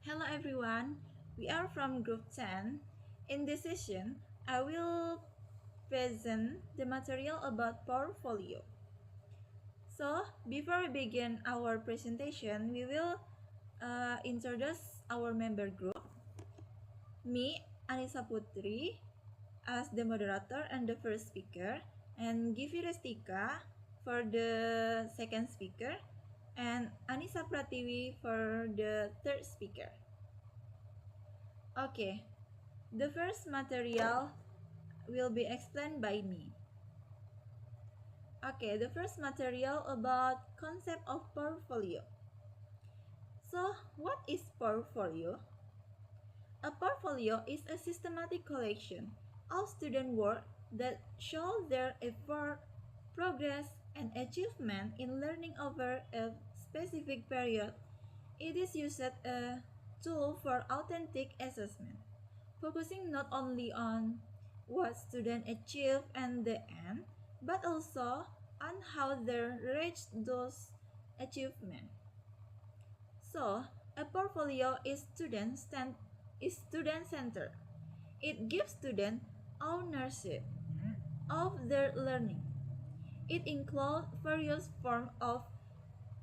Hello everyone, we are from Group 10. In this session, I will present the material about portfolio. So, before we begin our presentation, we will introduce our member group. Me, Anissa Putri, as the moderator and the first speaker, and Givi Restika for the second speaker, and Anissa Pratiwi for the third speaker. Okay, the first material will be explained by me. Okay, the first material about concept of portfolio. So, what is portfolio? A portfolio is a systematic collection of student work that show their effort, progress, and achievement in learning over a specific period. It is used as a tool for authentic assessment, focusing not only on what students achieve at the end, but also on how they reach those achievements. So, a portfolio is student centered. It gives students ownership of their learning. It includes various forms of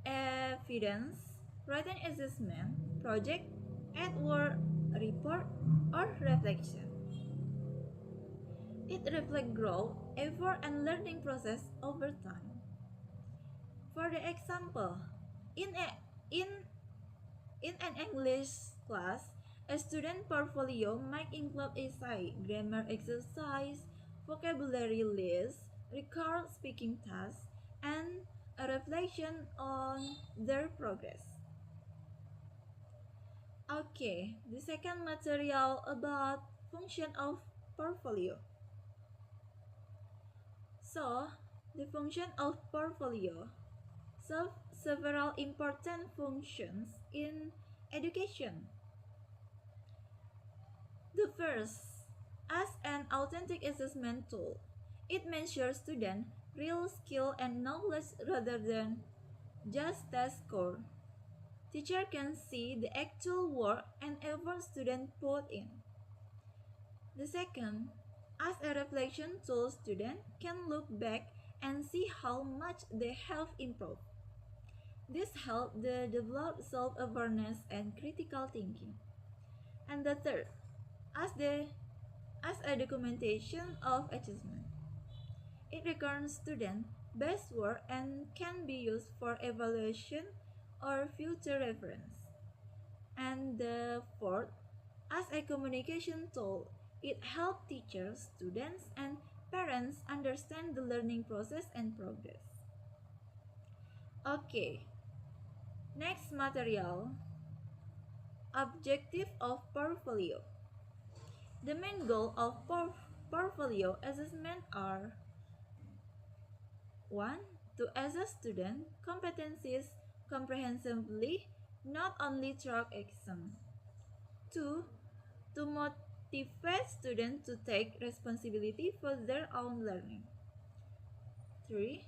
evidence, written assessment, project, artwork, report, or reflection. It reflects growth, effort, and learning process over time. For the example, in a, in in an English class, a student portfolio might include essay, grammar exercise, vocabulary list, record speaking tasks, and a reflection on their progress. Okay, the second material about function of portfolio. So, the function of portfolio serve several important functions in education. The first, as an authentic assessment tool, it measures student real skill and knowledge rather than just test score. Teacher can see the actual work and effort student put in. The second, as a reflection tool, student can look back and see how much they have improved. This helps them develop self-awareness and critical thinking. And the third, as a documentation of achievement. It records student best work and can be used for evaluation or future reference. And the fourth, as a communication tool, it helps teachers, students, and parents understand the learning process and progress. Okay, next material, objective of portfolio. The main goal of portfolio assessment are 1. To assess student competencies comprehensively, not only through exam. 2. To motivate students to take responsibility for their own learning. 3.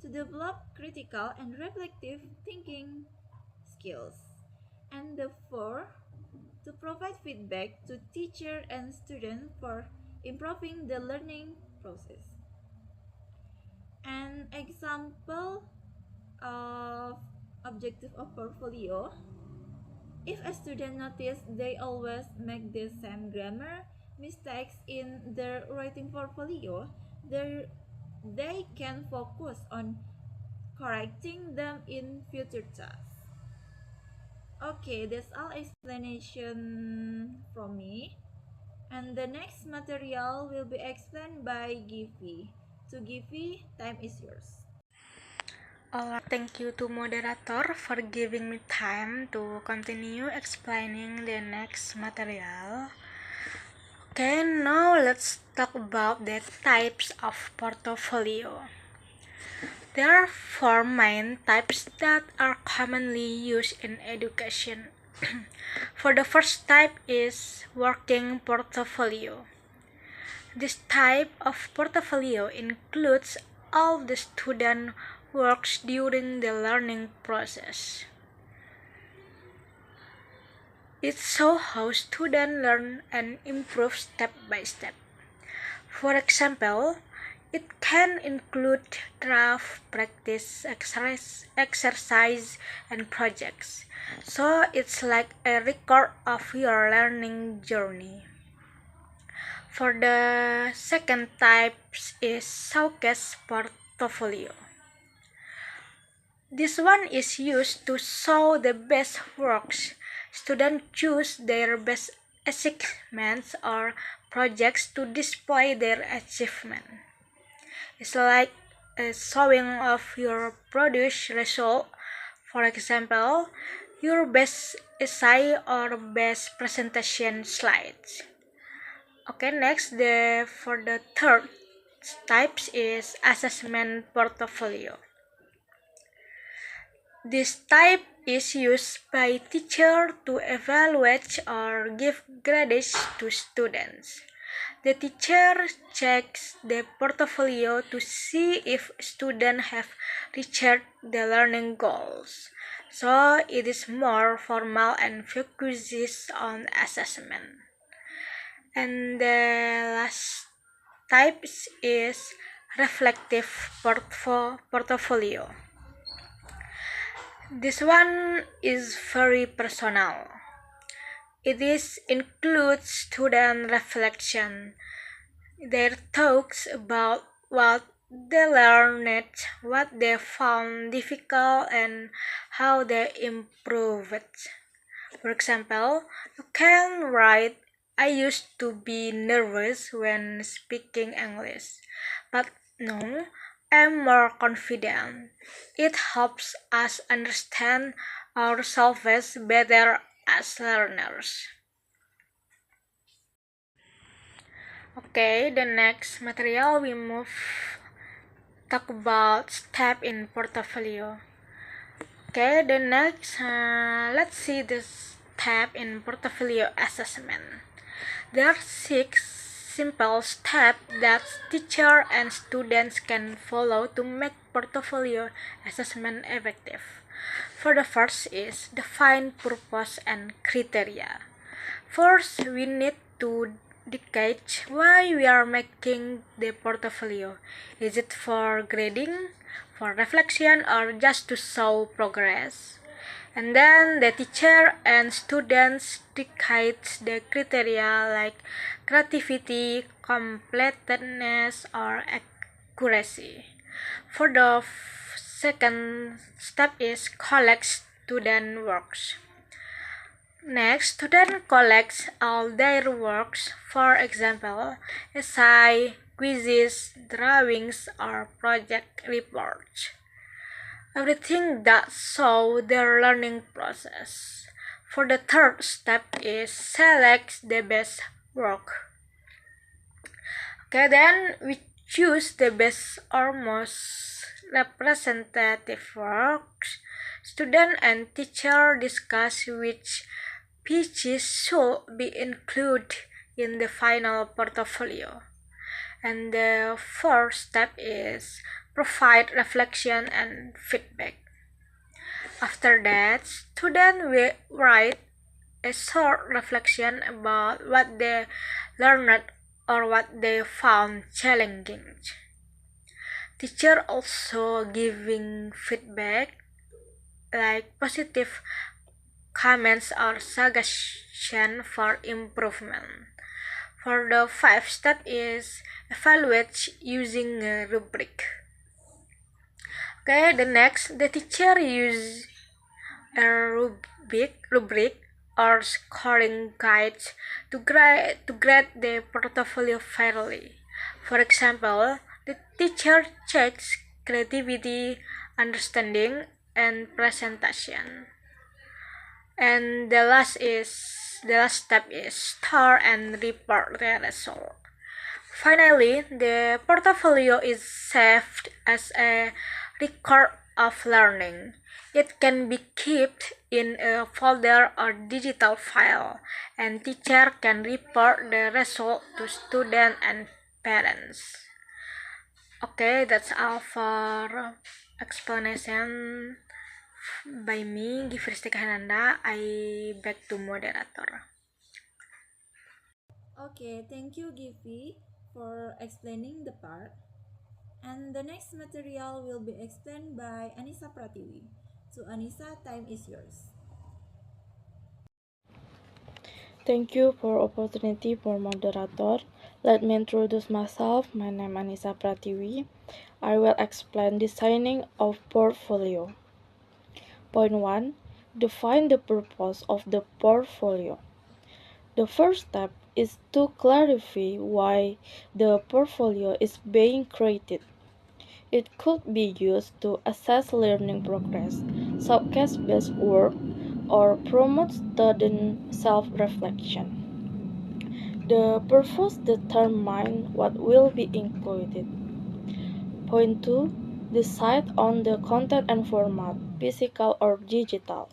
To develop critical and reflective thinking skills. And the 4. To provide feedback to teacher and student for improving the learning process. An example of objective of portfolio, if a student notice they always make the same grammar mistakes in their writing portfolio, they can focus on correcting them in future tasks. Okay, that's all explanation from me. And the next material will be explained by Givi. To Givi, time is yours. Thank you to moderator for giving me time to continue explaining the next material. Okay, now let's talk about the types of portfolio. There are four main types that are commonly used in education. For the first type is working portfolio. This type of portfolio includes all the student works during the learning process. It shows how students learn and improve step by step. For example, it can include draft, practice, exercise, and projects. So it's like a record of your learning journey. For the second type is showcase portfolio. This one is used to show the best works. Students choose their best achievements or projects to display their achievement. It's like a showing of your produced result. For example, your best essay or best presentation slides. Okay, next for the third types is assessment portfolio. This type is used by teachers to evaluate or give grades to students. The teacher checks the portfolio to see if students have reached the learning goals. So it is more formal and focuses on assessment. And the last type is reflective portfolio. This one is very personal. It includes student reflection, their thoughts about what they learned, what they found difficult, and how they improved. For example, you can write, I used to be nervous when speaking English, but now I'm more confident. It helps us understand ourselves better as learners. Okay, the next material we talk about step in portfolio. Okay, the next let's see the step in portfolio assessment. There are 6 simple steps that teachers and students can follow to make portfolio assessment effective. For the first is define purpose and criteria. First, we need to decide why we are making the portfolio. Is it for grading, for reflection, or just to show progress? And then the teacher and students decide the criteria like creativity, completeness, or accuracy. For the second step is collect student works. Next, student collects all their works, for example, essay, quizzes, drawings, or project reports. Everything that shows their learning process. For the third step is select the best work. Okay, then we choose the best or most representative works. Student and teacher discuss which pieces should be included in the final portfolio. And the fourth step is provide reflection and feedback. After that, students will write a short reflection about what they learned or what they found challenging. Teacher also giving feedback like positive comments or suggestion for improvement. For the fifth step is evaluate using a rubric. Okay, the next, the teacher use a rubric or scoring guides to grade the portfolio fairly. For example, the teacher checks creativity, understanding, and presentation. And the last step is store and report the result. Finally, the portfolio is saved as a record of learning. It can be kept in a folder or digital file, and teacher can report the result to students and parents. Okay, that's all for explanation by me, Gifristi Kahananda. I back to moderator. Okay, thank you, Givi, for explaining the part. And the next material will be explained by Anissa Pratiwi. So, Anissa, time is yours. Thank you for opportunity for moderator. Let me introduce myself. My name is Anissa Pratiwi. I will explain designing of portfolio. Point 1. Define the purpose of the portfolio. The first step is to clarify why the portfolio is being created. It could be used to assess learning progress, showcase best work, or promote student self-reflection. The purpose determines what will be included. Point 2. Decide on the content and format, physical or digital.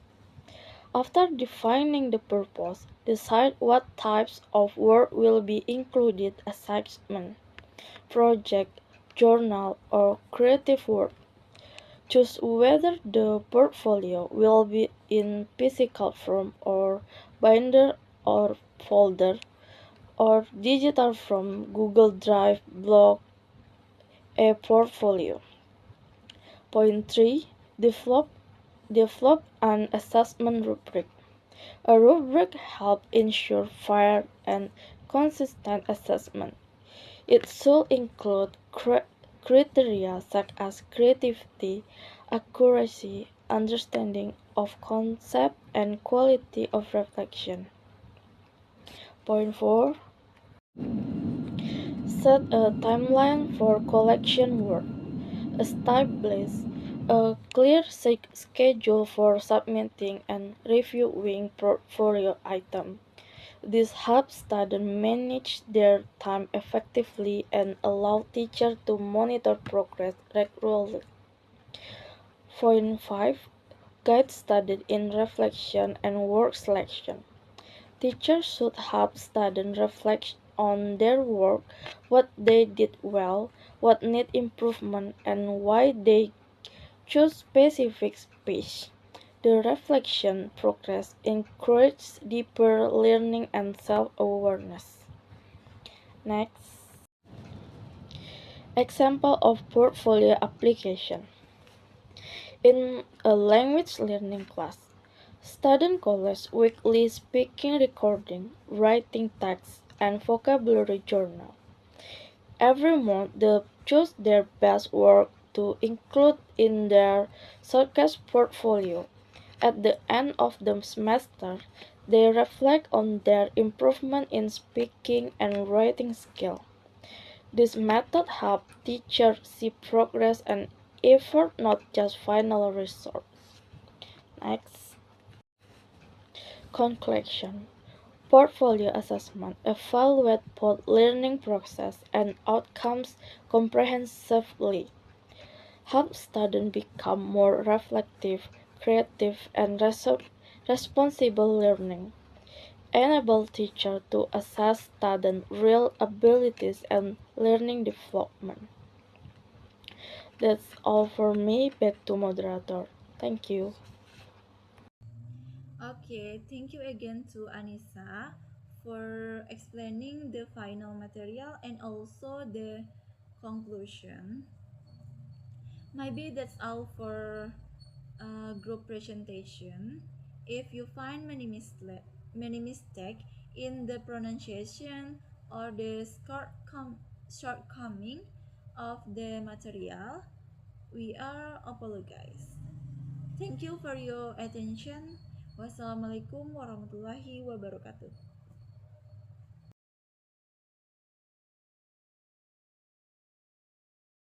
After defining the purpose, decide what types of work will be included: assessment, project, journal, or creative work. Choose whether the portfolio will be in physical form or binder or folder, or digital from Google Drive, blog, a portfolio. Point 3. Develop an assessment rubric. A rubric helps ensure fair and consistent assessment. It should include criteria such as creativity, accuracy, understanding of concept, and quality of reflection. Point 4. Set a timeline for collection work. Establish a clear schedule for submitting and reviewing portfolio items. This helps students manage their time effectively and allow teachers to monitor progress regularly. Point 5. Guide students in reflection and work selection. Teachers should help students reflect on their work, what they did well, what needs improvement, and why they chose specific speech. The reflection process encourages deeper learning and self-awareness. Next, example of portfolio application. In a language learning class, students collect weekly speaking recording, writing text, and vocabulary journal. Every month, they choose their best work to include in their showcase portfolio. At the end of the semester, they reflect on their improvement in speaking and writing skill. This method helps teachers see progress and effort, not just final results. Next, conclusion. Portfolio assessment evaluates both learning process and outcomes comprehensively. Help students become more reflective, creative, and responsible learning. Enable teachers to assess students' real abilities and learning development. That's all for me. Back to moderator. Thank you. Okay, thank you again to Anissa for explaining the final material and also the conclusion. Maybe that's all for group presentation. If you find many mistake in the pronunciation or the shortcoming of the material, we are apologize. Thank you for your attention. Wassalamualaikum warahmatullahi wabarakatuh.